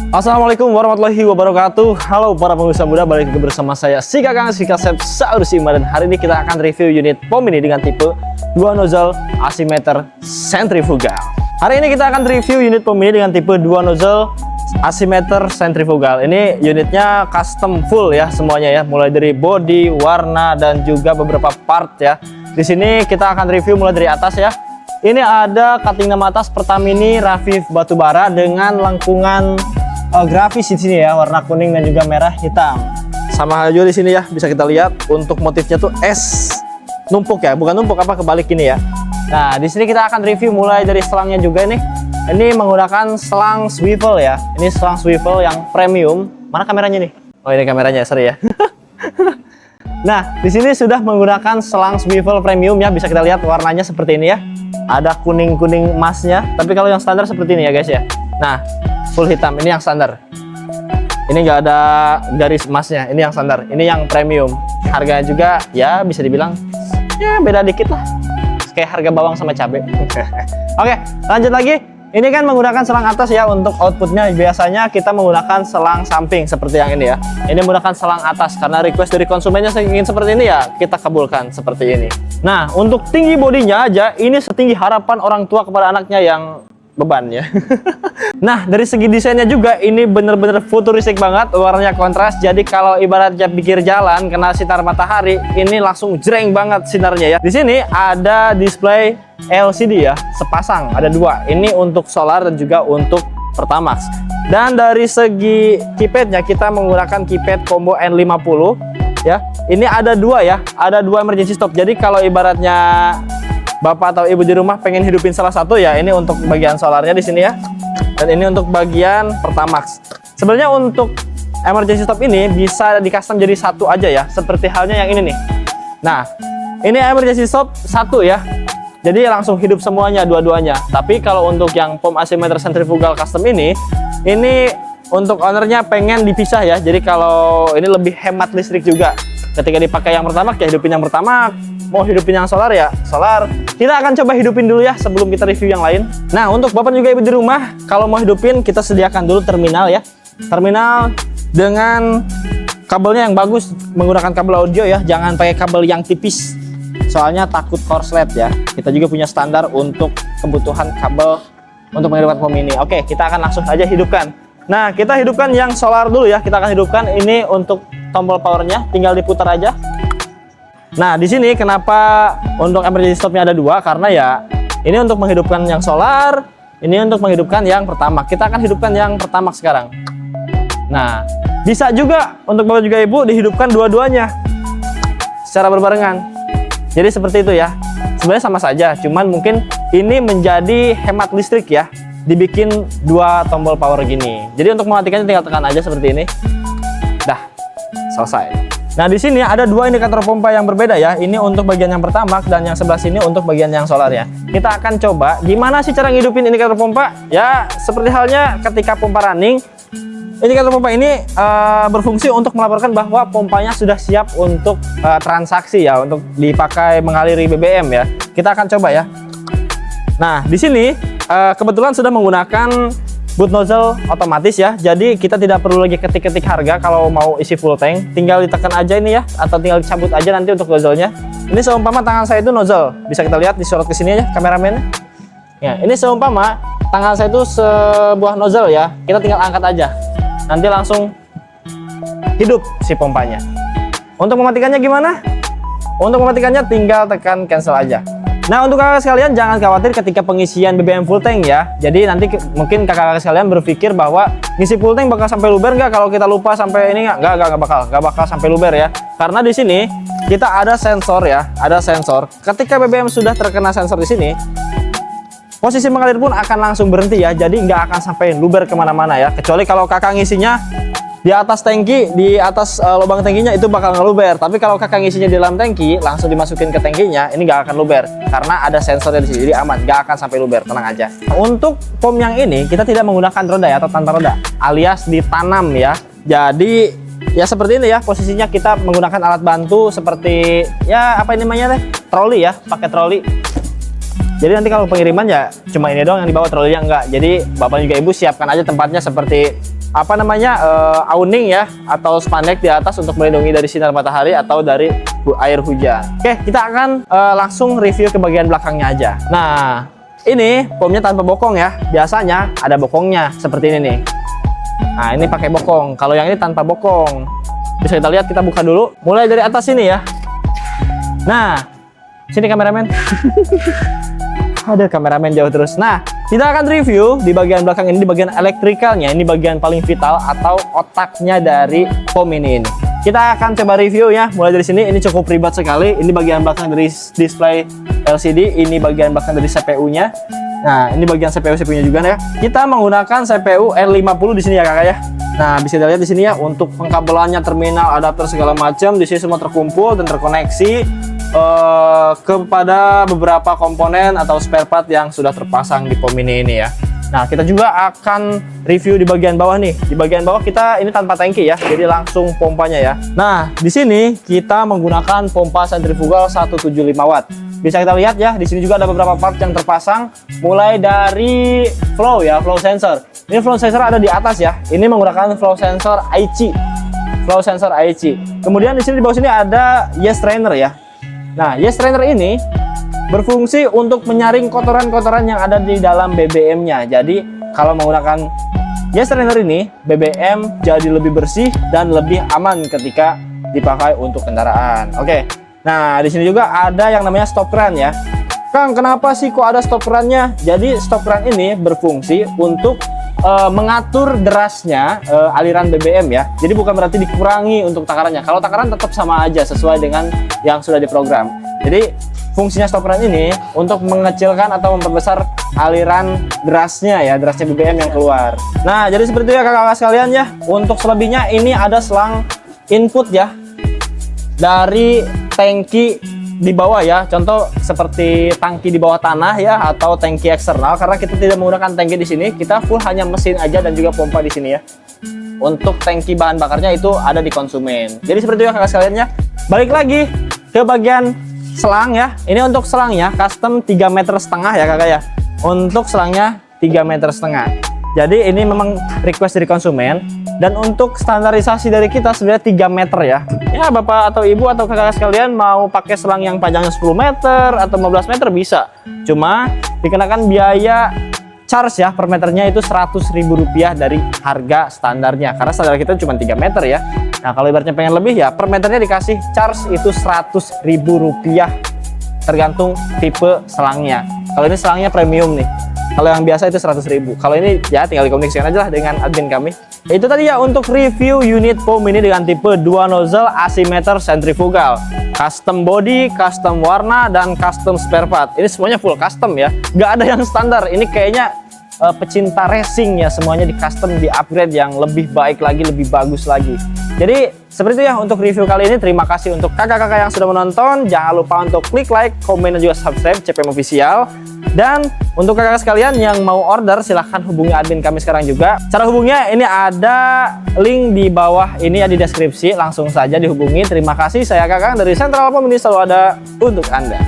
Assalamualaikum warahmatullahi wabarakatuh. Halo para pengusaha muda, balik lagi bersama saya si Kakang si Kasep Saurusima. Dan hari ini kita akan review unit POM ini dengan tipe 2 nozzle asimeter centrifugal. Hari ini kita akan review unit POM ini dengan tipe 2 nozzle asimeter centrifugal. Ini unitnya custom full ya semuanya ya, mulai dari body, warna dan juga beberapa part ya. Di sini kita akan review mulai dari atas ya. Ini ada cutting nama atas Pertamini Rafif batubara dengan lengkungan grafis di sini ya, warna kuning dan juga merah hitam. Sama hal juga di sini ya, bisa kita lihat untuk motifnya tuh S numpuk ya, bukan numpuk apa kebalik ini ya. Nah, di sini kita akan review mulai dari selangnya juga nih. Ini menggunakan selang swivel ya. Ini selang swivel yang premium. Mana kameranya nih? Oh, ini kameranya, sorry ya. Nah, di sini sudah menggunakan selang swivel premium ya, bisa kita lihat warnanya seperti ini ya. Ada kuning-kuning emasnya, tapi kalau yang standar seperti ini ya guys ya. Nah, full hitam, ini yang standar. Ini enggak ada garis emasnya, ini yang standar. Ini yang premium. Harganya juga ya bisa dibilang ya beda dikit lah, kayak harga bawang sama cabai. Oke, lanjut lagi. Ini kan menggunakan selang atas ya. Untuk outputnya biasanya kita menggunakan selang samping seperti yang ini ya. Ini menggunakan selang atas karena request dari konsumennya ingin seperti ini ya, kita kabulkan seperti ini. Nah, untuk tinggi bodinya aja ini setinggi harapan orang tua kepada anaknya yang beban ya. Nah, dari segi desainnya juga ini bener-bener futuristik banget, warnanya kontras. Jadi kalau ibaratnya pikir jalan kena sinar matahari, ini langsung jreng banget sinarnya ya. Di sini ada display LCD ya, sepasang, ada dua. Ini untuk solar dan juga untuk Pertamax. Dan dari segi keypadnya kita menggunakan keypad combo N50 ya. Ini ada dua ya, ada dua emergency stop. Jadi kalau ibaratnya bapak atau ibu di rumah pengen hidupin salah satu ya, ini untuk bagian solarnya di sini ya, dan ini untuk bagian Pertamax. Sebenarnya untuk emergency stop ini bisa di custom jadi satu aja ya, seperti halnya yang ini nih. Nah, ini emergency stop satu ya, jadi langsung hidup semuanya dua-duanya. Tapi kalau untuk yang POM asimeter centrifugal custom ini untuk ownernya pengen dipisah ya. Jadi kalau ini lebih hemat listrik juga. Ketika dipakai yang Pertamax ya hidupin yang Pertamax, mau hidupin yang solar ya solar. Kita akan coba hidupin dulu ya sebelum kita review yang lain. Nah, untuk bapak juga ibu di rumah, kalau mau hidupin kita sediakan dulu terminal ya. Terminal dengan kabelnya yang bagus, menggunakan kabel audio ya, jangan pakai kabel yang tipis. Soalnya takut korslet ya. Kita juga punya standar untuk kebutuhan kabel untuk menghidupkan POM ini. Oke, kita akan langsung aja hidupkan. Nah, kita hidupkan yang solar dulu ya. Kita akan hidupkan ini untuk tombol powernya, tinggal diputar aja. Nah, di sini kenapa untuk emergency stopnya ada dua? Karena ya ini untuk menghidupkan yang solar, ini untuk menghidupkan yang Pertamax. Kita akan hidupkan yang Pertamax sekarang. Nah, bisa juga untuk bapak juga ibu dihidupkan dua-duanya secara berbarengan. Jadi seperti itu ya. Sebenarnya sama saja, cuman mungkin ini menjadi hemat listrik ya. Dibikin dua tombol power gini. Jadi untuk mematikannya tinggal tekan aja seperti ini. Dah, selesai. Nah, di sini ada dua indikator pompa yang berbeda ya. Ini untuk bagian yang Pertamax dan yang sebelah sini untuk bagian yang solar ya. Kita akan coba gimana sih cara ngidupin indikator pompa. Ya, seperti halnya ketika pompa running, indikator pompa ini berfungsi untuk melaporkan bahwa pompanya sudah siap untuk transaksi ya, untuk dipakai mengaliri BBM ya. Kita akan coba ya. Nah, di sini kebetulan sudah menggunakan boot nozzle otomatis ya, jadi kita tidak perlu lagi ketik-ketik harga kalau mau isi full tank, tinggal ditekan aja ini ya, atau tinggal dicabut aja nanti untuk nozzle-nya. Ini seumpama tangan saya itu nozzle, bisa kita lihat disorot ke sini aja kameramen. Ya, ini seumpama tangan saya itu sebuah nozzle ya, kita tinggal angkat aja, nanti langsung hidup si pompanya. Untuk mematikannya gimana? Untuk mematikannya tinggal tekan cancel aja. Nah, untuk kakak sekalian jangan khawatir ketika pengisian BBM full tank ya. Jadi nanti mungkin kakak-kakak sekalian berpikir bahwa ngisi full tank bakal sampai luber nggak kalau kita lupa sampai ini nggak bakal sampai luber ya. Karena di sini kita ada sensor ya, ada sensor. Ketika BBM sudah terkena sensor di sini, posisi mengalir pun akan langsung berhenti ya. Jadi nggak akan sampai luber kemana-mana ya. Kecuali kalau kakak ngisinya di atas tangki, di atas lubang tangkinya itu bakal ngeluber. Tapi kalau kakak ngisinya di dalam tangki, langsung dimasukin ke tangkinya, ini nggak akan luber karena ada sensornya di sini, jadi aman, nggak akan sampai luber, tenang aja. Untuk POM yang ini kita tidak menggunakan roda ya, atau tanpa roda, alias ditanam ya. Jadi ya seperti ini ya posisinya, kita menggunakan alat bantu seperti ya apa ini namanya deh, troli ya, pakai troli. Jadi nanti kalau pengiriman ya cuma ini doang yang dibawa, trolinya enggak. Jadi bapak juga ibu siapkan aja tempatnya seperti apa namanya awning ya atau spandek di atas untuk melindungi dari sinar matahari atau dari air hujan. Oke, kita akan langsung review ke bagian belakangnya aja. Nah, ini pomnya tanpa bokong ya. Biasanya ada bokongnya seperti ini nih. Nah, ini pakai bokong. Kalau yang ini tanpa bokong. Bisa kita lihat, kita buka dulu. Mulai dari atas sini ya. Nah, sini kameramen. Ada kameramen jauh terus. Nah, kita akan review di bagian belakang ini, di bagian elektrikalnya. Ini bagian paling vital atau otaknya dari pom ini. Kita akan coba review ya. Mulai dari sini, ini cukup ribet sekali. Ini bagian belakang dari display LCD. Ini bagian belakang dari CPU-nya. Nah, ini bagian CPU-nya juga ya. Kita menggunakan CPU R50 di sini ya kakak ya. Nah, bisa dilihat di sini ya untuk pengkabelannya, terminal, adapter segala macam di sini semua terkumpul dan terkoneksi kepada beberapa komponen atau spare part yang sudah terpasang di pom ini ya. Nah, kita juga akan review di bagian bawah nih. Di bagian bawah kita ini tanpa tangki ya, jadi langsung pompanya ya. Nah, di sini kita menggunakan pompa sentrifugal 175 watt. Bisa kita lihat ya, di sini juga ada beberapa part yang terpasang, mulai dari flow ya, flow sensor. Ini flow sensor ada di atas ya. Ini menggunakan flow sensor IC. Flow sensor IC. Kemudian di sini di bawah sini ada yes strainer ya. Nah, yes strainer ini berfungsi untuk menyaring kotoran-kotoran yang ada di dalam BBM-nya. Jadi, kalau menggunakan yes strainer ini, BBM jadi lebih bersih dan lebih aman ketika dipakai untuk kendaraan. Oke. Nah, di sini juga ada yang namanya stop run ya. Kang, kenapa sih kok ada stop run-nya? Jadi, stop run ini berfungsi untuk mengatur derasnya aliran BBM ya. Jadi bukan berarti dikurangi untuk takarannya. Kalau takaran tetap sama aja sesuai dengan yang sudah diprogram. Jadi fungsinya stop run ini untuk mengecilkan atau memperbesar aliran derasnya ya, derasnya BBM yang keluar. Nah, jadi seperti itu ya kakak-kakak sekalian ya. Untuk selebihnya ini ada selang input ya dari tangki di bawah ya, contoh seperti tangki di bawah tanah ya atau tangki eksternal. Karena kita tidak menggunakan tangki di sini, kita full hanya mesin aja dan juga pompa di sini ya. Untuk tangki bahan bakarnya itu ada di konsumen. Jadi seperti itu ya kakak sekalian ya. Balik lagi ke bagian selang ya. Ini untuk selangnya custom 3,5 meter ya kakak ya. Untuk selangnya 3,5 meter. Jadi ini memang request dari konsumen. Dan untuk standarisasi dari kita sebenarnya 3 meter ya. Ya bapak atau ibu atau kakak sekalian mau pakai selang yang panjangnya 10 meter atau 15 meter bisa. Cuma dikenakan biaya charge ya per meternya itu Rp100.000 dari harga standarnya. Karena standar kita cuma 3 meter ya. Nah kalau ibaratnya pengen lebih ya per meternya dikasih charge itu Rp100.000. Tergantung tipe selangnya. Kalau ini selangnya premium nih. Kalau yang biasa itu 100.000. Kalau ini ya tinggal dikomunikasikan aja lah dengan admin kami. Itu tadi ya untuk review unit pom ini dengan tipe 2 nozzle asimeter sentrifugal. Custom body, custom warna, dan custom spare part. Ini semuanya full custom ya. Nggak ada yang standar. Ini kayaknya pecinta racing ya, semuanya di custom, di upgrade yang lebih baik lagi, lebih bagus lagi. Jadi seperti itu ya untuk review kali ini. Terima kasih untuk kakak-kakak yang sudah menonton. Jangan lupa untuk klik like, komen, dan juga subscribe CPM Official. Dan untuk kakak sekalian yang mau order, silahkan hubungi admin kami sekarang juga. Cara hubungnya ini ada link di bawah ini ya di deskripsi. Langsung saja dihubungi. Terima kasih, saya Kakang dari Sentral Pom, ini selalu ada untuk Anda.